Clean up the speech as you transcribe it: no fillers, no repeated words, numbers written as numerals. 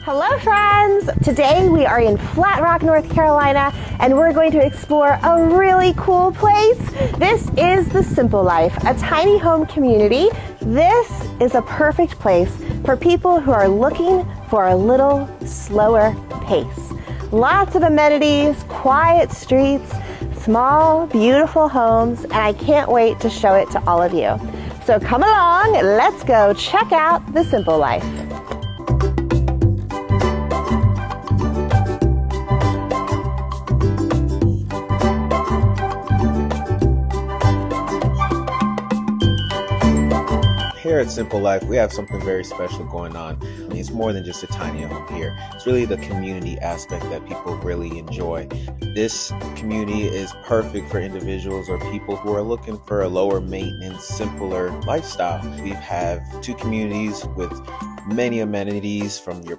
Hello friends! Today we are in Flat Rock, North Carolina, and we're going to explore a really cool place. This is the Simple Life, a tiny home community. This is a perfect place for people who are looking for a little slower pace. Lots of amenities, quiet streets, small, beautiful homes, and I can't wait to show it to all of you. So come along, let's go check out the Simple Life. Here at Simple Life, we have something very special going on. It's more than just a tiny home here. It's really the community aspect that people really enjoy. This community is perfect for individuals or people who are looking for a lower maintenance, simpler lifestyle. We have two communities with many amenities, from your